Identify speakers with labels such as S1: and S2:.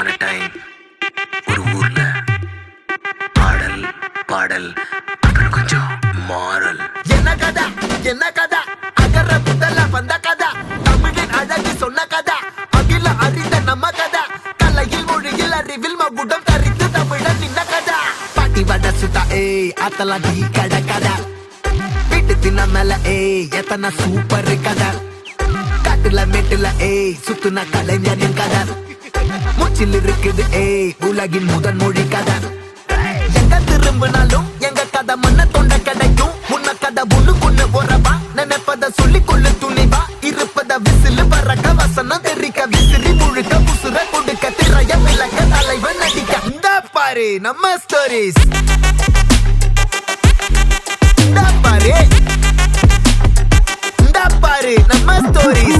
S1: upon a time ஒரு ஊர்ல ஆடல் பாடல் அப்புறம் கொஞ்சம் மாறல்.
S2: என்ன கதை அகர முதல வந்த கதை, தமிழின் அழகு சொன்ன கதை, அகில அறிந்த நம்ம கதை, கலையில் மொழியில் அறிவில் மகுடம் தரித்து தமிழன் நின்ன கதை. பாட்டி வட சுட்டா அத்தலாம் டீ கடை கதை, வீட்டு தின்ன மேல எத்தனை சூப்பர் கதை, காட்டுல மேட்டுல சுத்துன கலைஞரின் கதை, மூச்சில் இருக்குது உலகின் முதன் மொழி கதை. எங்க திரும்பினாலும் எங்க கதை மண்ண தொண்ட கிடைக்கும், முன்ன கதை ஒண்ணு கொண்டு போறவா, நினைப்பத சொல்லி கொள்ளு துணிவா, இருப்பத விசிலு பறக்க வசனம் தெரிக்க விசிறி முழுக்க புசுர கொடுக்க திரைய விளக்க தலைவன் நடிக்க. இந்த பாரு நம்ம ஸ்டோரிஸ், இந்த பாரு நம்ம ஸ்டோரிஸ்.